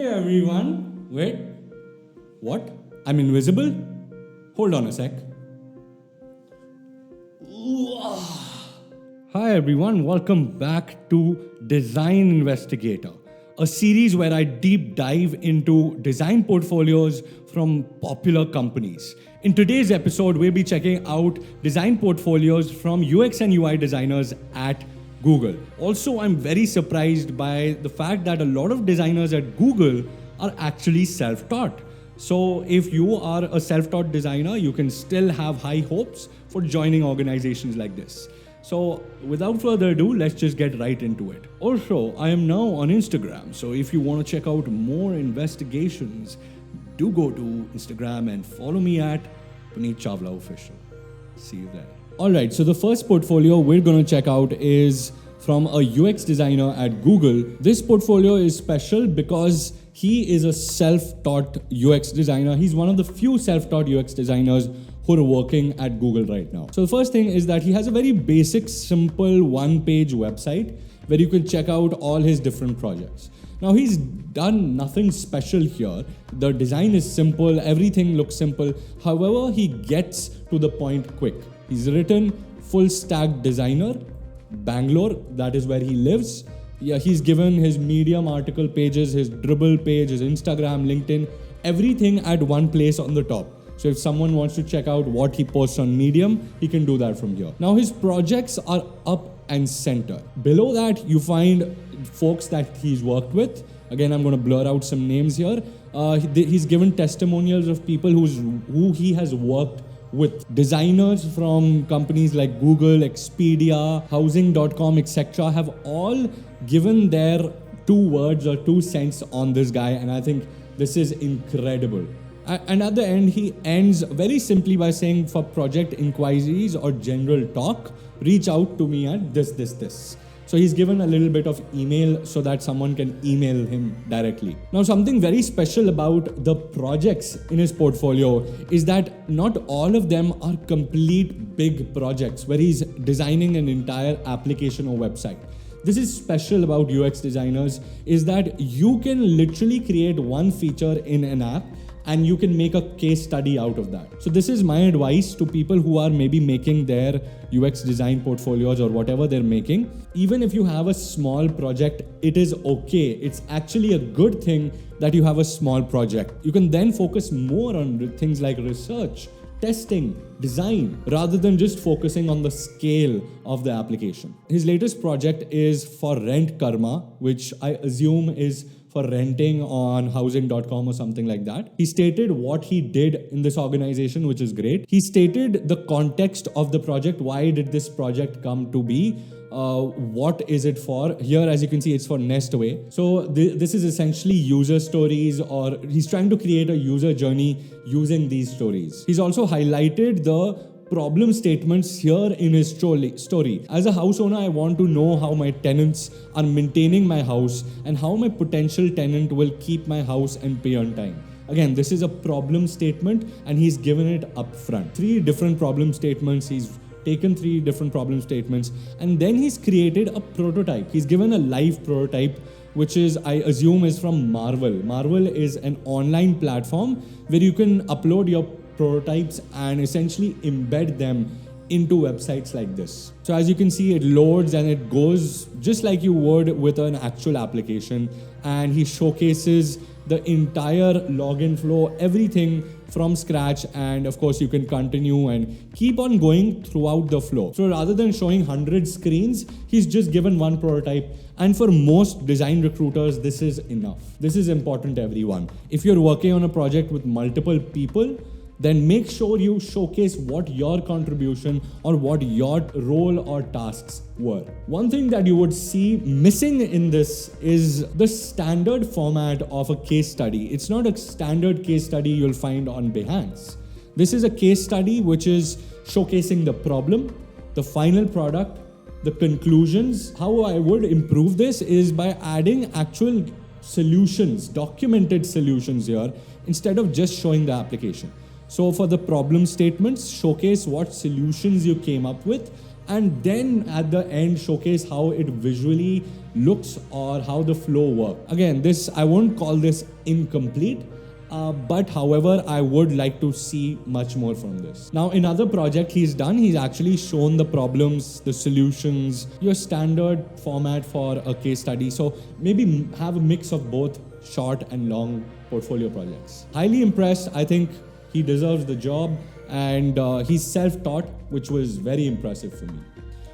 Hey everyone. Wait. What? I'm invisible? Hold on a sec. Hi everyone, welcome back to Design Investigator, a series where I deep dive into design portfolios from popular companies. In today's episode, we'll be checking out design portfolios from UX and UI designers at Google. Also, I'm very surprised by the fact that a lot of designers at Google are actually self-taught. So if you are a self-taught designer, you can still have high hopes for joining organizations like this. So without further ado, let's just get right into it. Also, I am now on Instagram. So if you want to check out more investigations, do go to Instagram and follow me at Puneet Chawla Official. See you there. Alright, so the first portfolio we're going to check out is from a UX designer at Google. This portfolio is special because he is a self-taught UX designer. He's one of the few self-taught UX designers who are working at Google right now. So the first thing is that he has a very basic, simple one-page website where you can check out all his different projects. Now he's done nothing special here. The design is simple, everything looks simple. However, he gets to the point quick. He's written full stack designer, Bangalore, that is where he lives. Yeah, he's given his Medium article pages, his Dribbble page, his Instagram, LinkedIn, everything at one place on the top. So if someone wants to check out what he posts on Medium, he can do that from here. Now his projects are up and center. Below that, you find folks that he's worked with. Again, I'm going to blur out some names here. He's given testimonials of people who he has worked with. Designers from companies like Google, Expedia, Housing.com, etc. have all given their 2 words or 2 cents on this guy, and I think this is incredible. And at the end, he ends very simply by saying, for project inquiries or general talk, reach out to me at this. So he's given a little bit of email so that someone can email him directly. Now, something very special about the projects in his portfolio is that not all of them are complete big projects where he's designing an entire application or website. This is special about UX designers is that you can literally create one feature in an app and you can make a case study out of that. So this is my advice to people who are maybe making their UX design portfolios or whatever they're making. Even if you have a small project, it is okay. It's actually a good thing that you have a small project. You can then focus more on things like research, testing, design, rather than just focusing on the scale of the application. His latest project is for Rent Karma, which I assume is for renting on housing.com or something like that. He stated what he did in this organization, which is great. He stated the context of the project. Why did this project come to be? What is it for? Here, as you can see, it's for Nestaway. So this is essentially user stories, or he's trying to create a user journey using these stories. He's also highlighted the problem statements here in his story. As a house owner, I want to know how my tenants are maintaining my house and how my potential tenant will keep my house and pay on time. Again, this is a problem statement and he's given it up front. 3 different problem statements. He's taken 3 different problem statements and then he's created a prototype. He's given a live prototype, which is, I assume, is from Marvel. Marvel is an online platform where you can upload your prototypes and essentially embed them into websites like this. So as you can see, it loads and it goes just like you would with an actual application, and he showcases the entire login flow, everything from scratch, and of course you can continue and keep on going throughout the flow. So rather than showing 100 screens, he's just given one prototype, and for most design recruiters, this is enough. This is important, everyone. If you're working on a project with multiple people, then make sure you showcase what your contribution or what your role or tasks were. One thing that you would see missing in this is the standard format of a case study. It's not a standard case study you'll find on Behance. This is a case study which is showcasing the problem, the final product, the conclusions. How I would improve this is by adding actual solutions, documented solutions here, instead of just showing the application. So for the problem statements, showcase what solutions you came up with and then at the end showcase how it visually looks or how the flow works. Again, this I won't call this incomplete, but however, I would like to see much more from this. Now, in other project he's done, he's actually shown the problems, the solutions, your standard format for a case study. So maybe have a mix of both short and long portfolio projects. Highly impressed. I think he deserves the job, and he's self-taught, which was very impressive for me.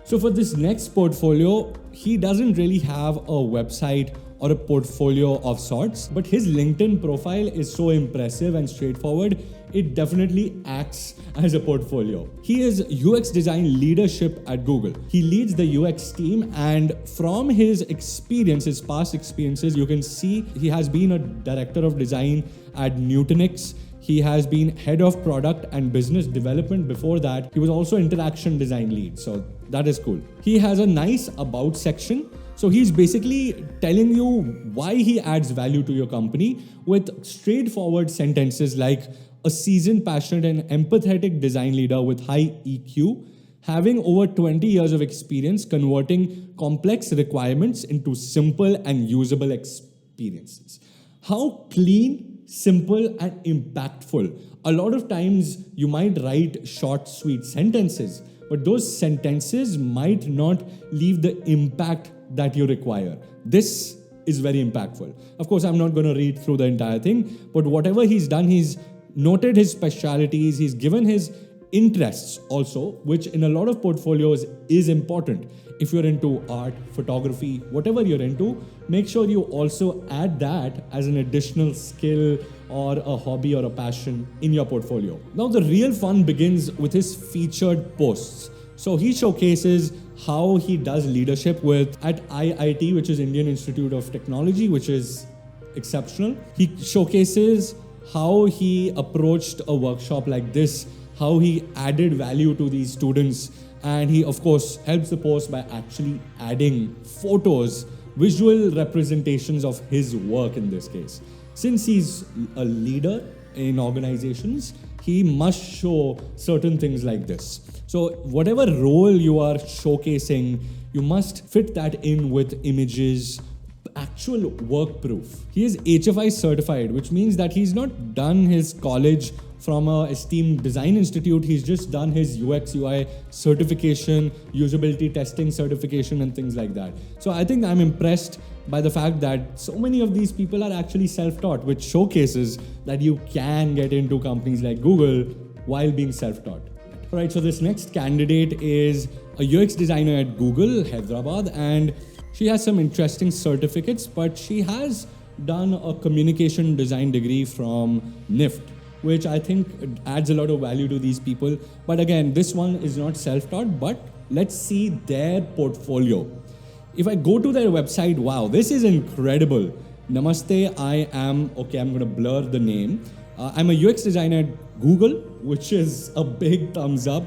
So for this next portfolio, he doesn't really have a website or a portfolio of sorts, but his LinkedIn profile is so impressive and straightforward, it definitely acts as a portfolio. He is UX design leadership at Google. He leads the UX team, and from his experience, his past experiences, you can see he has been a director of design at Nutanix. He has been head of product and business development before that. He was also interaction design lead, so that is cool. He has a nice about section. So he's basically telling you why he adds value to your company with straightforward sentences like a seasoned, passionate, and empathetic design leader with high EQ, having over 20 years of experience converting complex requirements into simple and usable experiences. How clean, simple, and impactful. A lot of times you might write short, sweet sentences, but those sentences might not leave the impact that you require. This is very impactful. Of course, I'm not going to read through the entire thing, but whatever he's done, he's noted his specialities, he's given his interests also, which in a lot of portfolios is important. If you're into art, photography, whatever you're into, make sure you also add that as an additional skill or a hobby or a passion in your portfolio. Now, the real fun begins with his featured posts. So he showcases how he does leadership at IIT, which is Indian Institute of Technology, which is exceptional. He showcases how he approached a workshop like this, how he added value to these students, and he of course helps the post by actually adding photos, visual representations of his work in this case. Since he's a leader in organizations, he must show certain things like this. So whatever role you are showcasing, you must fit that in with images, actual work proof. He is HFI certified, which means that he's not done his college from a esteemed design institute. He's just done his UX UI certification, usability testing certification, and things like that. So I think I'm impressed by the fact that so many of these people are actually self-taught, which showcases that you can get into companies like Google while being self-taught. All right, so this next candidate is a UX designer at Google, Hyderabad, and she has some interesting certificates, but she has done a communication design degree from NIFT, which I think adds a lot of value to these people. But again, this one is not self-taught, but let's see their portfolio. If I go to their website, wow, this is incredible. Namaste, I'm going to blur the name. I'm a UX designer at Google, which is a big thumbs up.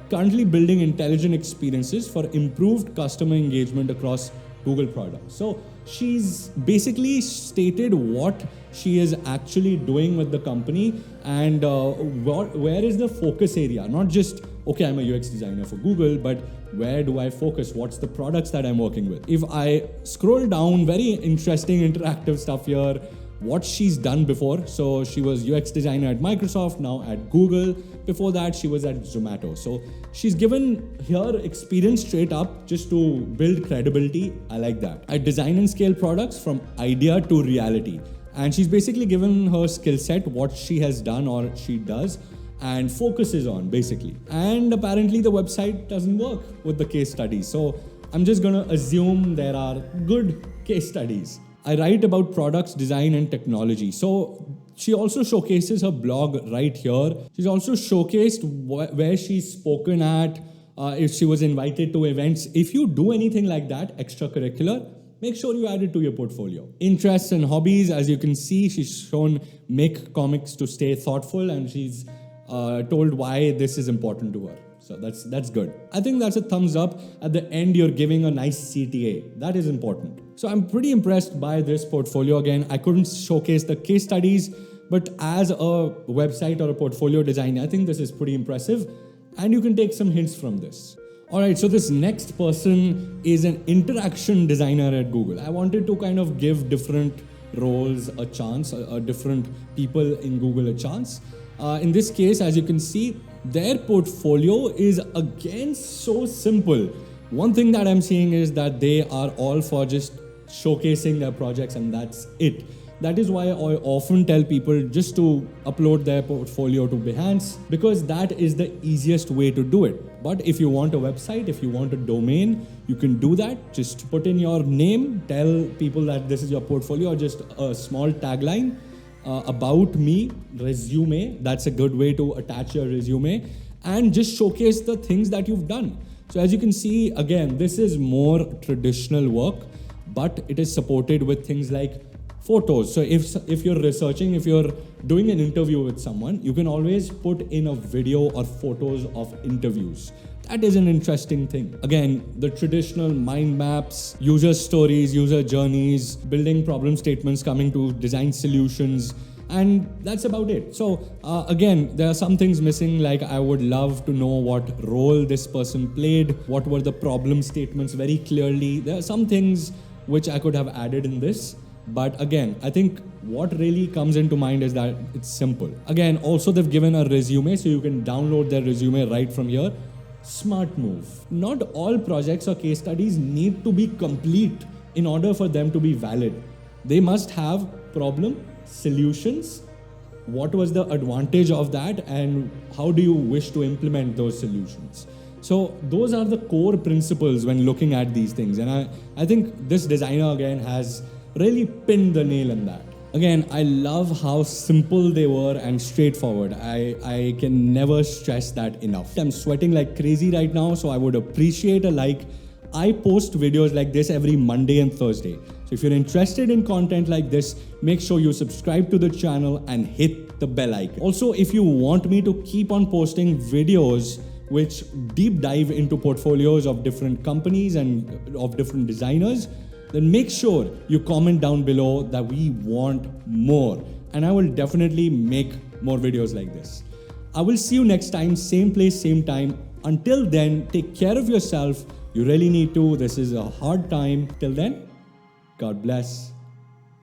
Currently building intelligent experiences for improved customer engagement across Google products. So she's basically stated what she is actually doing with the company and where is the focus area. Not just, okay, I'm a UX designer for Google, but where do I focus? What's the products that I'm working with? If I scroll down, very interesting interactive stuff here. What she's done before. So she was UX designer at Microsoft, now at Google. Before that, she was at Zomato. So she's given her experience straight up just to build credibility. I like that. I design and scale products from idea to reality. And she's basically given her skill set, what she has done or she does, and focuses on basically. And apparently the website doesn't work with the case studies. So I'm just gonna assume there are good case studies. I write about products, design, and technology. So she also showcases her blog right here. She's also showcased where she's spoken at, if she was invited to events. If you do anything like that, extracurricular, make sure you add it to your portfolio. Interests and hobbies, as you can see, she's shown make comics to stay thoughtful, and she's told why this is important to her. So that's good. I think that's a thumbs up. At the end, you're giving a nice CTA. That is important. So I'm pretty impressed by this portfolio. Again, I couldn't showcase the case studies, but as a website or a portfolio design, I think this is pretty impressive. and you can take some hints from this. Alright, so this next person is an interaction designer at Google. I wanted to kind of give different roles a chance, different people in Google a chance. In this case, as you can see, their portfolio is again so simple. One thing that I'm seeing is that they are all for just showcasing their projects and that's it. That is why I often tell people just to upload their portfolio to Behance, because that is the easiest way to do it. But if you want a website, if you want a domain, you can do that. Just put in your name, tell people that this is your portfolio, or just a small tagline, about me, resume. That's a good way to attach your resume and just showcase the things that you've done. So as you can see, again, this is more traditional work, but it is supported with things like photos. So if you're researching, if you're doing an interview with someone, you can always put in a video or photos of interviews. That is an interesting thing. Again, the traditional mind maps, user stories, user journeys, building problem statements, coming to design solutions, and that's about it. So again, there are some things missing, like I would love to know what role this person played, what were the problem statements very clearly. There are some things which I could have added in this. But again, I think what really comes into mind is that it's simple. Again, also they've given a resume, so you can download their resume right from here. Smart move. Not all projects or case studies need to be complete in order for them to be valid. They must have problem, solutions, what was the advantage of that, and how do you wish to implement those solutions. So those are the core principles when looking at these things. And I think this designer again has really pinned the nail on that. Again, I love how simple they were and straightforward. I can never stress that enough. I'm sweating like crazy right now, so I would appreciate a like. I post videos like this every Monday and Thursday. So if you're interested in content like this, make sure you subscribe to the channel and hit the bell icon. Also, if you want me to keep on posting videos which deep dive into portfolios of different companies and of different designers, then make sure you comment down below that we want more. And I will definitely make more videos like this. I will see you next time, same place, same time. Until then, take care of yourself. You really need to. This is a hard time. Till then, God bless.